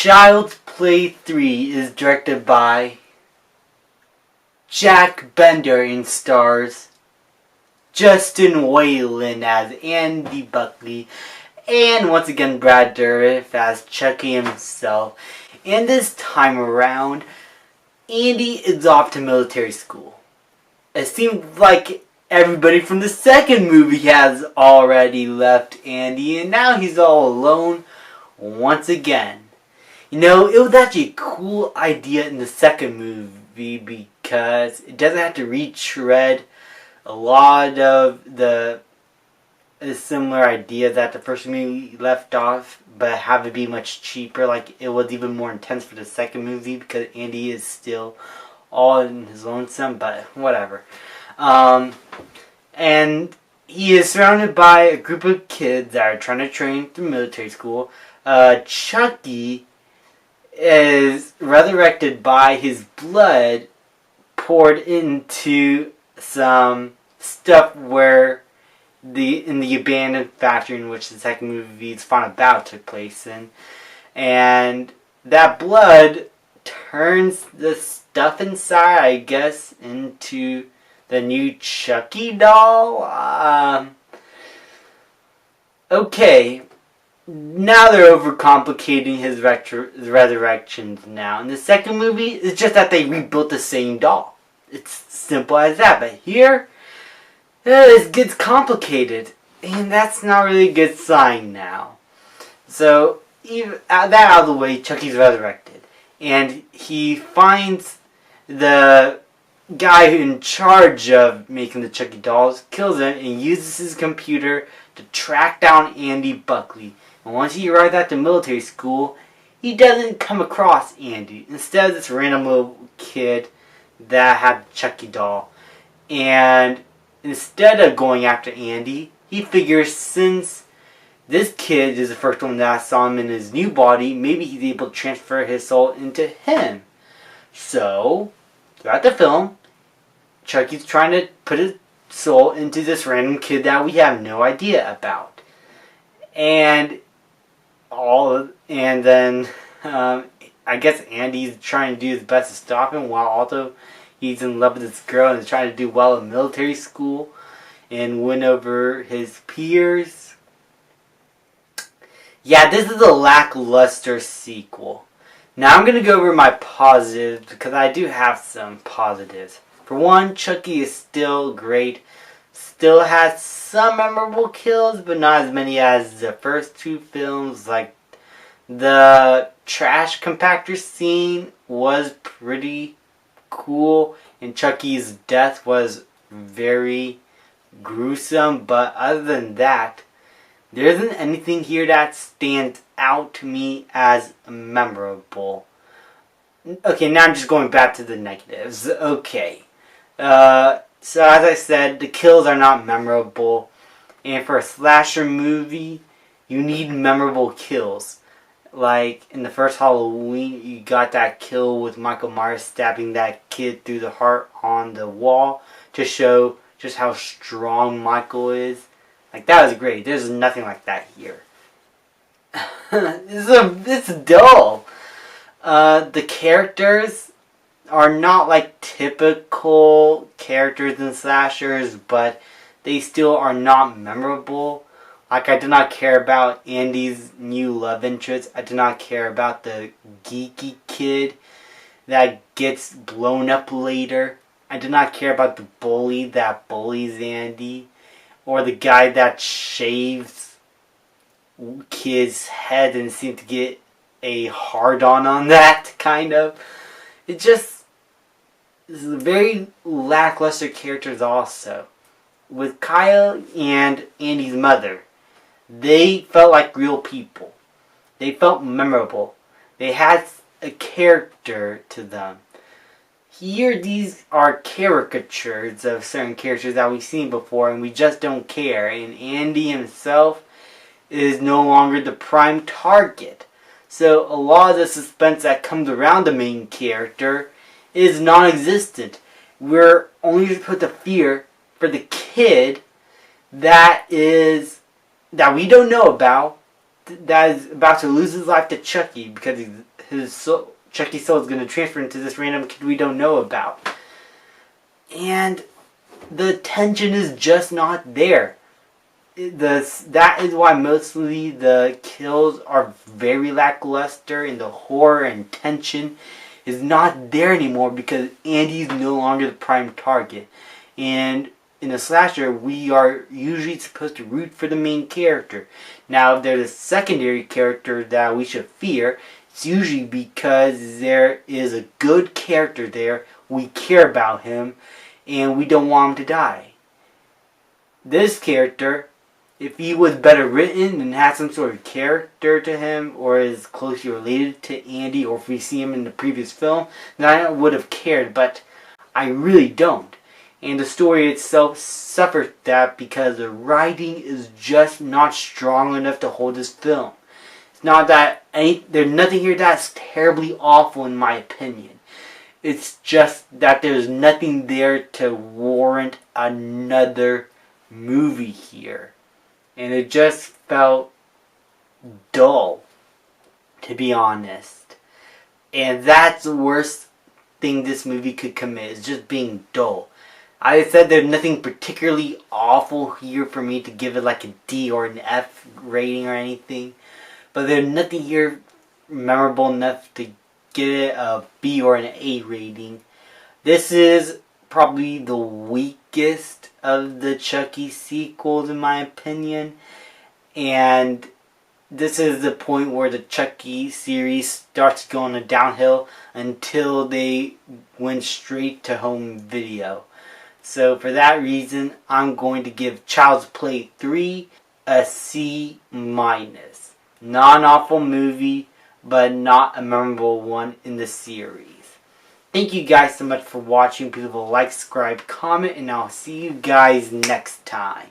Child's Play 3 is directed by Jack Bender and stars Justin Whalen as Andy Buckley and once again Brad Dourif as Chucky himself. And this time around, Andy is off to military school. It seems like everybody from the second movie has already left Andy, and now he's all alone once again. You know, it was actually a cool idea in the second movie because it doesn't have to retread a lot of the similar ideas that the first movie left off, but have it be much cheaper. Like, it was even more intense for the second movie because Andy is still all in his lonesome, but whatever. And he is surrounded by a group of kids that are trying to train through military school. Chucky is resurrected by his blood poured into some stuff where in the abandoned factory in which the second movie's final battle took place in. And that blood turns the stuff inside, I guess, into the new Chucky doll. Okay. Now they're overcomplicating his resurrections now. In the second movie, it's just that they rebuilt the same doll. It's simple as that. But here, it gets complicated. And that's not really a good sign now. So, that out of the way, Chucky's resurrected. And he finds the guy in charge of making the Chucky dolls, kills him, and uses his computer to track down Andy Buckley. And once he arrives at the military school, he doesn't come across Andy. Instead, this random little kid that had the Chucky doll. And instead of going after Andy, he figures since this kid is the first one that saw him in his new body, maybe he's able to transfer his soul into him. So, throughout the film, Chucky's trying to put his soul into this random kid that we have no idea about. And then I guess Andy's trying to do his best to stop him while also he's in love with this girl and is trying to do well in military school and win over his peers. Yeah, this is a lackluster sequel. Now I'm going to go over my positives because I do have some positives. For one, Chucky is still great. Still has some memorable kills, but not as many as the first two films. Like, the trash compactor scene was pretty cool, and Chucky's death was very gruesome, but other than that, there isn't anything here that stands out to me as memorable. Okay, now I'm just going back to the negatives. Okay. So as I said, the kills are not memorable. And for a slasher movie, you need memorable kills. Like in the first Halloween, you got that kill with Michael Myers stabbing that kid through the heart on the wall to show just how strong Michael is. Like, that was great. There's nothing like that here. It's dull. The characters are not like typical characters in slashers, but they still are not memorable. Like, I did not care about Andy's new love interest. I did not care about the geeky kid that gets blown up later. I did not care about the bully that bullies Andy. Or the guy that shaves kids' head and seemed to get a hard-on that, kind of. It just is very lackluster characters also. With Kyle and Andy's mother, they felt like real people. They felt memorable. They had a character to them. Here, these are caricatures of certain characters that we've seen before, and we just don't care. And Andy himself is no longer the prime target. So a lot of the suspense that comes around the main character is non-existent. We're only supposed to fear for the kid that we don't know about, that is about to lose his life to Chucky because his soul, Chucky's soul is going to transfer into this random kid we don't know about. And the tension is just not there. That is why mostly the kills are very lackluster, and the horror and tension is not there anymore because Andy's no longer the prime target. And in a slasher, we are usually supposed to root for the main character. Now, if there's a secondary character that we should fear, it's usually because there is a good character there, we care about him, and we don't want him to die. This character, if he was better written and had some sort of character to him, or is closely related to Andy, or if we see him in the previous film, then I would have cared, but I really don't. And the story itself suffered that because the writing is just not strong enough to hold this film. It's not that there's nothing here that's terribly awful in my opinion. It's just that there's nothing there to warrant another movie here. And it just felt dull, to be honest. And that's the worst thing this movie could commit, is just being dull. I said there's nothing particularly awful here for me to give it like a D or an F rating or anything. But there's nothing here memorable enough to get it a B or an A rating. This is probably the weakest of the Chucky sequels in my opinion. And this is the point where the Chucky series starts going downhill until they went straight to home video. So for that reason, I'm going to give Child's Play 3 a C-. Not an awful movie, but not a memorable one in the series. Thank you guys so much for watching. Please like, subscribe, comment, and I'll see you guys next time.